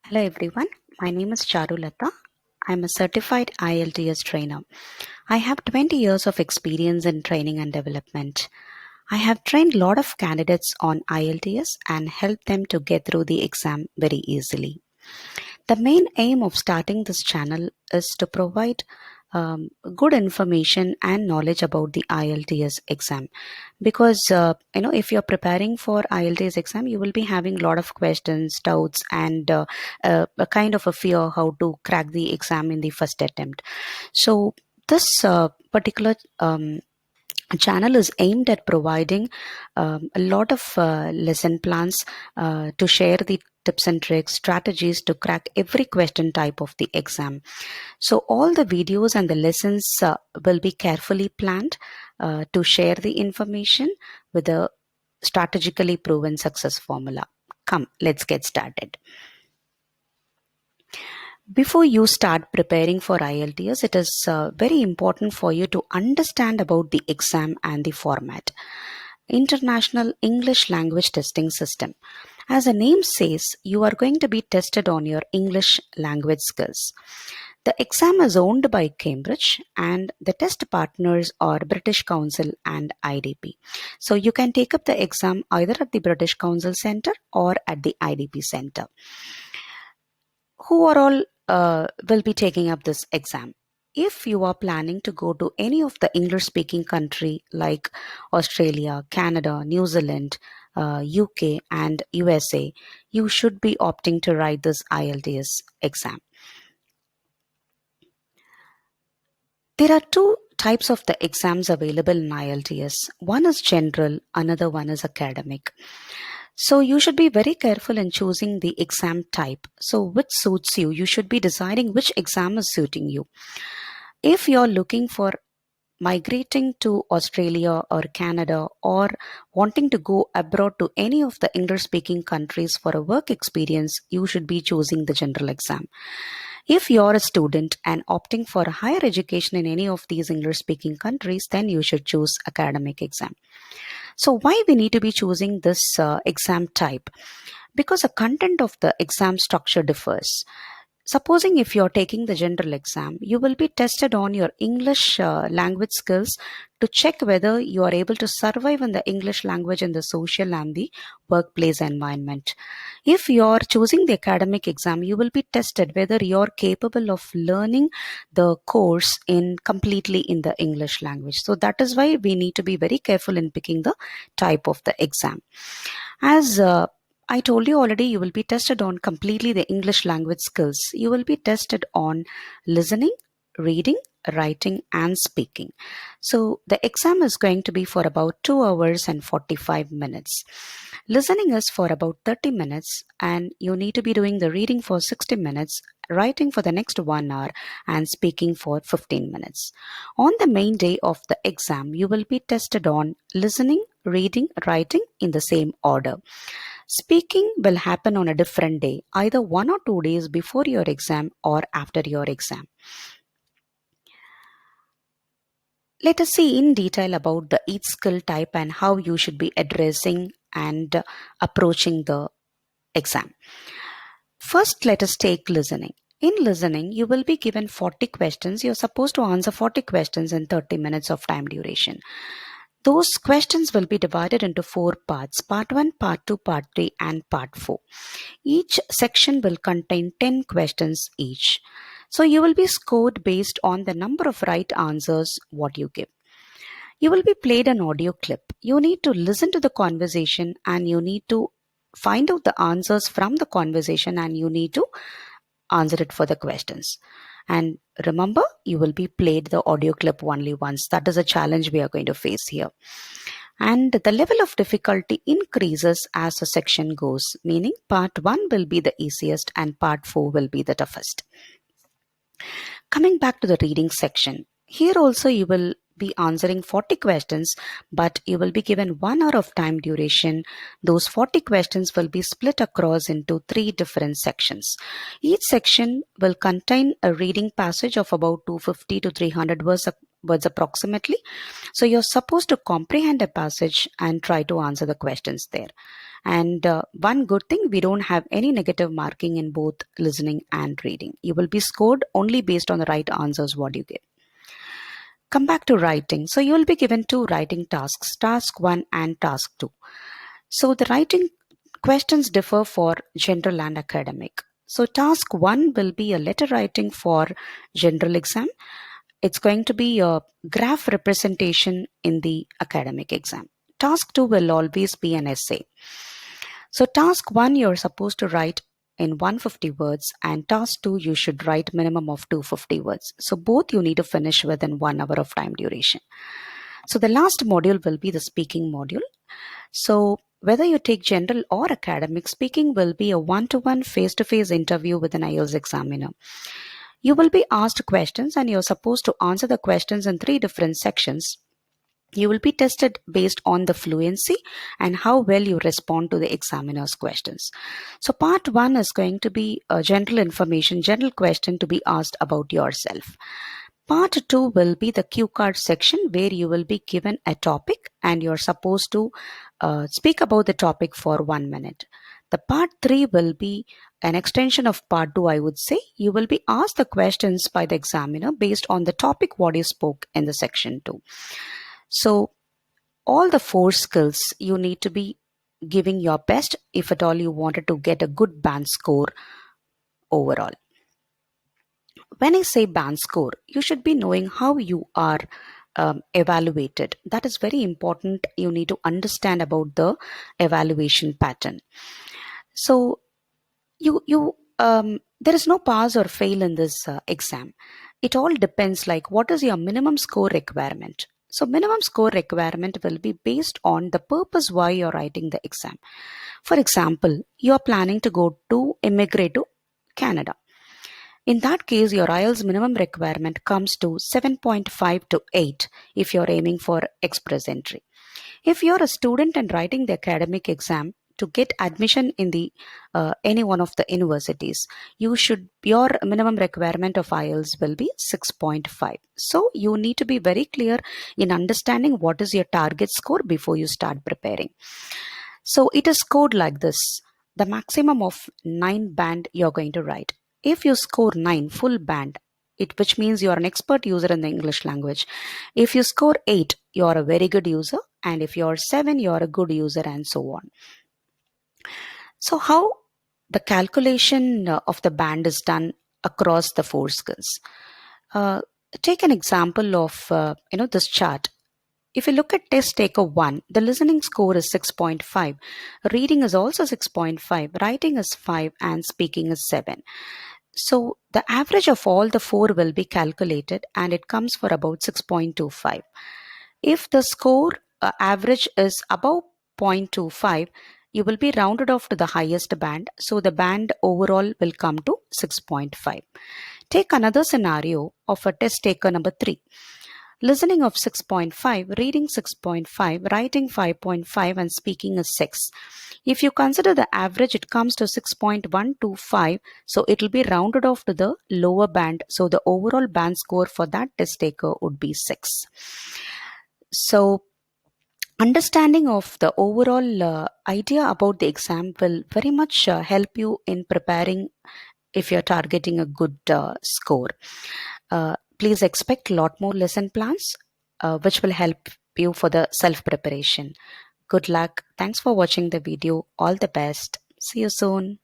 Hello everyone, my name is Charulatha. I'm a certified IELTS trainer. I have 20 years of experience in training and development. I have trained a lot of candidates on IELTS and helped them to get through the exam very easily. The main aim of starting this channel is to provide good information and knowledge about the IELTS exam because if you're preparing for IELTS exam, you will be having a lot of questions, doubts, and a kind of a fear how to crack the exam in the first attempt. So this particular channel is aimed at providing a lot of lesson plans to share the tips and tricks, strategies to crack every question type of the exam. So all the videos and the lessons will be carefully planned to share the information with a strategically proven success formula. Come, let's get started. Before you start preparing for IELTS, it is very important for you to understand about the exam and the format. International English Language Testing System. As the name says, you are going to be tested on your English language skills. The exam is owned by Cambridge and the test partners are British Council and IDP. So you can take up the exam either at the British Council Centre or at the IDP Centre. Who are all will be taking up this exam? If you are planning to go to any of the English speaking country like Australia, Canada, New Zealand, UK and USA, you should be opting to write this IELTS exam. There are two types of the exams available in IELTS. One is general, another one is academic. So you should be very careful in choosing the exam type. So which suits you? You should be deciding which exam is suiting you. If you're looking for migrating to Australia or Canada or wanting to go abroad to any of the English speaking countries for a work experience, you should be choosing the general exam. If you're a student and opting for a higher education in any of these English speaking countries, then you should choose academic exam. So why we need to be choosing this exam type? Because the content of the exam structure differs. Supposing if you're taking the general exam, you will be tested on your English language skills to check whether you are able to survive in the English language in the social and the workplace environment. If you're choosing the academic exam, you will be tested whether you're capable of learning the course in completely in the English language. So that is why we need to be very careful in picking the type of the exam. As I told you already, you will be tested on completely the English language skills. You will be tested on listening, reading, writing, and speaking. So the exam is going to be for about 2 hours and 45 minutes. Listening is for about 30 minutes, and you need to be doing the reading for 60 minutes, writing for the next 1 hour, and speaking for 15 minutes. On the main day of the exam, you will be tested on listening, reading, writing in the same order. Speaking will happen on a different day, either 1 or 2 days before your exam or after your exam. Let us see in detail about the each skill type and how you should be addressing and approaching the exam. First, let us take listening. In listening, you will be given 40 questions. You're supposed to answer 40 questions in 30 minutes of time duration. Those questions will be divided into 4 parts: part 1, part 2, part 3, and part 4. Each section will contain 10 questions each. So you will be scored based on the number of right answers what you give. You will be played an audio clip. You need to listen to the conversation and you need to find out the answers from the conversation and you need to answer it for the questions. And remember, you will be played the audio clip only once. That is a challenge we are going to face here. And the level of difficulty increases as the section goes, meaning part 1 will be the easiest and part 4 will be the toughest. Coming back to the reading section, here also you will be answering 40 questions, but you will be given 1 hour of time duration. Those 40 questions will be split across into 3 different sections. Each section will contain a reading passage of about 250 to 300 words approximately. So you're supposed to comprehend a passage and try to answer the questions there. And one good thing, we don't have any negative marking in both listening and reading. You will be scored only based on the right answers what you give. Come back to writing. So you will be given two writing tasks, task 1 and task 2. So the writing questions differ for general and academic. So task 1 will be a letter writing for general exam. It's going to be a graph representation in the academic exam. Task 2 will always be an essay. So task 1 you're supposed to write in 150 words, and task 2 you should write minimum of 250 words. So both you need to finish within 1 hour of time duration. So the last module will be the speaking module. So whether you take general or academic, speaking will be a one-to-one face-to-face interview with an IELTS examiner. You will be asked questions and you're supposed to answer the questions in 3 different sections. You will be tested based on the fluency and how well you respond to the examiner's questions. So part 1 is going to be a general information, general question to be asked about yourself. Part 2 will be the cue card section where you will be given a topic and you're supposed to speak about the topic for 1 minute. The part 3 will be an extension of part 2, I would say. You will be asked the questions by the examiner based on the topic what you spoke in the section 2. So all the 4 skills you need to be giving your best if at all you wanted to get a good band score overall. When I say band score, you should be knowing how you are evaluated. That is very important. You need to understand about the evaluation pattern. So there is no pass or fail in this exam. It all depends like what is your minimum score requirement. So minimum score requirement will be based on the purpose why you're writing the exam. For example, you're planning to go to immigrate to Canada. In that case, your IELTS minimum requirement comes to 7.5 to 8 if you're aiming for express entry. If you're a student and writing the academic exam to get admission in the any one of the universities, your minimum requirement of IELTS will be 6.5. So you need to be very clear in understanding what is your target score before you start preparing. So it is scored like this. The maximum of 9 band you're going to write. If you score 9 full band, which means you are an expert user in the English language. If you score 8, you are a very good user, and if you are 7, you are a good user, and so on. So how the calculation of the band is done across the 4 skills. Take an example of this chart. If you look at test taker 1, the listening score is 6.5, reading is also 6.5, writing is 5, and speaking is 7. So the average of all the 4 will be calculated and it comes for about 6.25. If the score average is above 0.25, you will be rounded off to the highest band. So the band overall will come to 6.5. Take another scenario of a test taker number 3. Listening of 6.5, reading 6.5, writing 5.5, and speaking is 6. If you consider the average, it comes to 6.125. So it will be rounded off to the lower band. So the overall band score for that test taker would be 6. So understanding of the overall idea about the exam will very much help you in preparing if you're targeting a good score. Please expect a lot more lesson plans, which will help you for the self-preparation. Good luck. Thanks for watching the video. All the best. See you soon.